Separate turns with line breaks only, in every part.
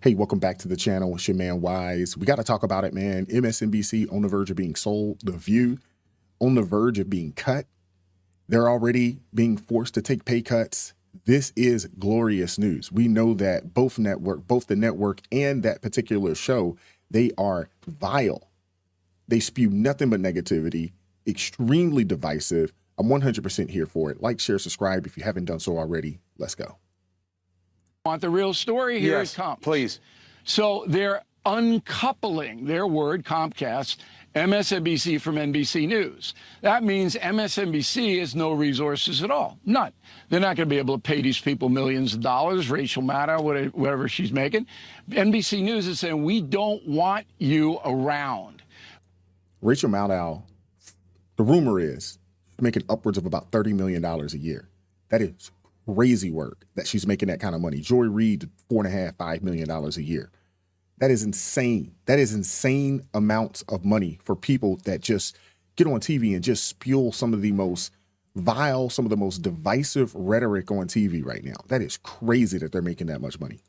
Hey, welcome back to the channel. It's your man Wise. We got to talk about it, man. MSNBC on the verge of being sold. The View on the verge of being cut. They're already being forced to take pay cuts. This is glorious news. We know that both the network and that particular show, they are vile. They spew nothing but negativity, extremely divisive. I'm 100% here for it. Like, share, subscribe if you haven't done so already. Let's go.
Want the real story? Here
Yes,
it comes.
please.
So they're uncoupling their word, Comcast, MSNBC from NBC News. That means MSNBC has no resources at all. None. They're not going to be able to pay these people millions of dollars, Rachel Maddow, whatever she's making. NBC News is saying, we don't want you around.
Rachel Maddow, the rumor is making upwards of about $30 million a year. That is crazy work that she's making that kind of money. Joy Reid, $4.5–5 million a year. That is insane. That is insane amounts of money for people that just get on TV and just spew some of the most vile, some of the most divisive rhetoric on TV right now. That is crazy that they're making that much money.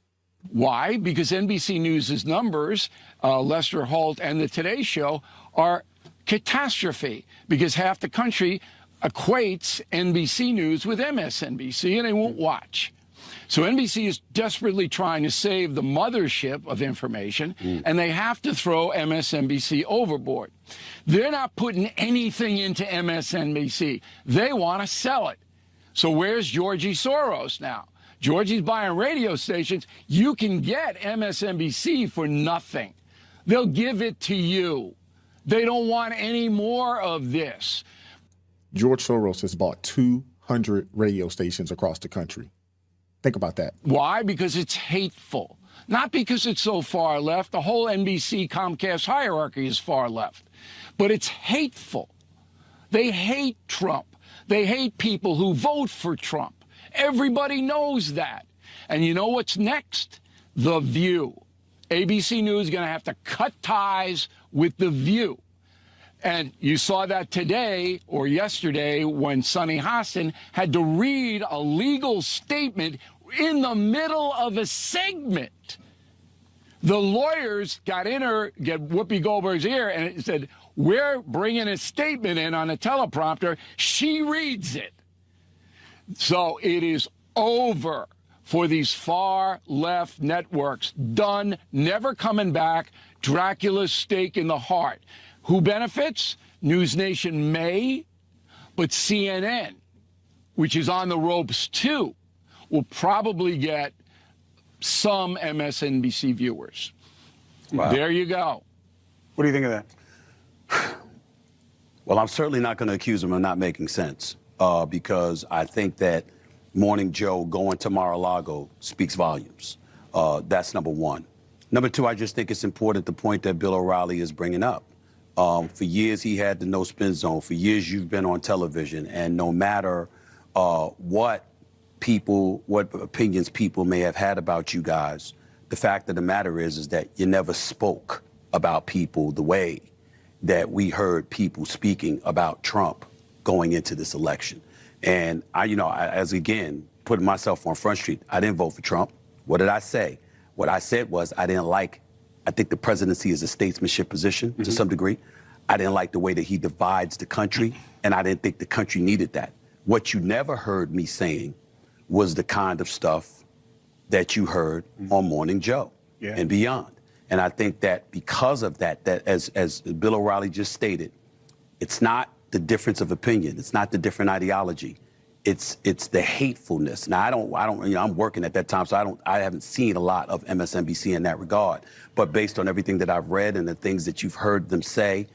Why? Because NBC News' numbers, Lester Holt and the Today Show, are catastrophe because half the country equates NBC News with MSNBC, and they won't watch. So NBC is desperately trying to save the mothership of information, and they have to throw MSNBC overboard. They're not putting anything into MSNBC. They want to sell it. So where's Georgie Soros now? Georgie's buying radio stations. You can get MSNBC for nothing. They'll give it to you. They don't want any more of this.
George Soros has bought 200 radio stations across the country. Think about that.
Why? Because it's hateful. Not because it's so far left. The whole NBC Comcast hierarchy is far left. But it's hateful. They hate Trump. They hate people who vote for Trump. Everybody knows that. And you know what's next? The View. ABC News is going to have to cut ties with The View. And you saw that today or yesterday when Sunny Hostin had to read a legal statement in the middle of a segment. The lawyers get Whoopi Goldberg's ear and it said, we're bringing a statement in on a teleprompter. She reads it. So it is over for these far left networks. Done, never coming back. Dracula's stake in the heart. Who benefits? News Nation may, but CNN, which is on the ropes too, will probably get some MSNBC viewers.
Wow.
There you go.
What do you think of that?
Well, I'm certainly not going to accuse him of not making sense because I think that Morning Joe going to Mar-a-Lago speaks volumes. That's number one. Number two, I just think it's important the point that Bill O'Reilly is bringing up. For years, he had the no spin zone. For years, you've been on television. And no matter what opinions people may have had about you guys, the fact of the matter is that you never spoke about people the way that we heard people speaking about Trump going into this election. And as again, putting myself on Front Street, I didn't vote for Trump. What did I say? What I said was I think the presidency is a statesmanship position to some degree. I didn't like the way that he divides the country, and I didn't think the country needed that. What you never heard me saying was the kind of stuff that you heard on Morning Joe and beyond. And I think that because of that, as Bill O'Reilly just stated, it's not the difference of opinion. It's not the different ideology. It's the hatefulness. Now I'm working at that time, so I haven't seen a lot of MSNBC in that regard. But based on everything that I've read and the things that you've heard them say,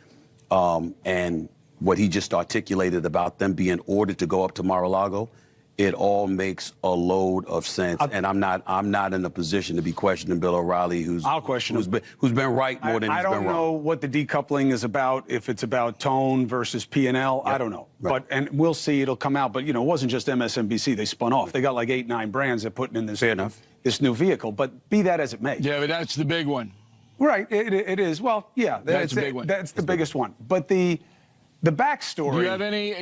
and what he just articulated about them being ordered to go up to Mar-a-Lago, it all makes a load of sense. And I'm not in a position to be questioning Bill O'Reilly, who's been right more than he's been wrong.
I don't know what the decoupling is about, if it's about tone versus P&L. Yep. I don't know. Right. And we'll see. It'll come out. But, it wasn't just MSNBC. They spun off. They got like 8, 9 brands they're putting in this new vehicle. But be that as it may.
Yeah, but that's the big one.
Right. It is. Well, yeah.
That's the big one.
That's the biggest one. But the backstory.
Do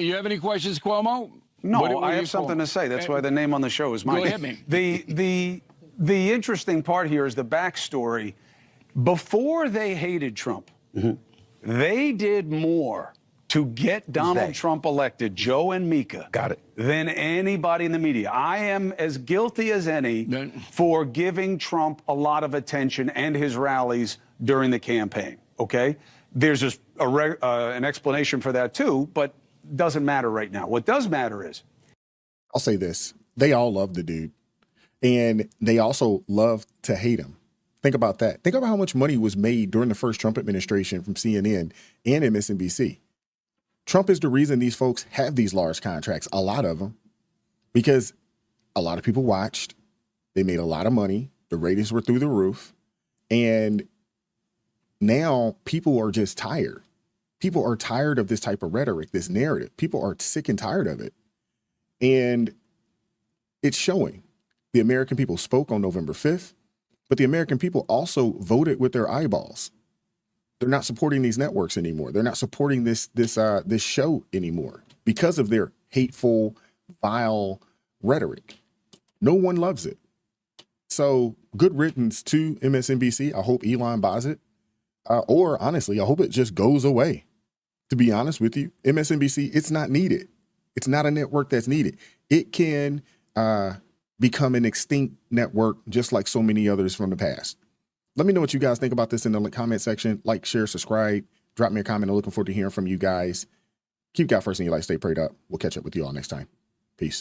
you have any questions, Cuomo?
No, I have something to say. That's why the name on the show is mine.
Go ahead, me.
the interesting part here is the backstory. Before they hated Trump, they did more to get Donald Trump elected, Joe and Mika, than anybody in the media. I am as guilty as any for giving Trump a lot of attention and his rallies during the campaign, okay? There's an explanation for that too, but doesn't matter right now. What does matter is,
I'll say this. They all love the dude. And they also love to hate him. Think about that. Think about how much money was made during the first Trump administration from CNN and MSNBC. Trump is the reason these folks have these large contracts, a lot of them, because a lot of people watched. They made a lot of money. The ratings were through the roof. And now people are just tired. People are tired of this type of rhetoric, this narrative. People are sick and tired of it. And it's showing. The American people spoke on November 5th, but the American people also voted with their eyeballs. They're not supporting these networks anymore. They're not supporting this show anymore because of their hateful, vile rhetoric. No one loves it. So good riddance to MSNBC. I hope Elon buys it. Or honestly, I hope it just goes away. To be honest with you, MSNBC, it's not needed. It's not a network that's needed. It can become an extinct network just like so many others from the past. Let me know what you guys think about this in the comment section. Like, share, subscribe, drop me a comment. I'm looking forward to hearing from you guys. Keep God first in your life. Stay prayed up. We'll catch up with you all next time.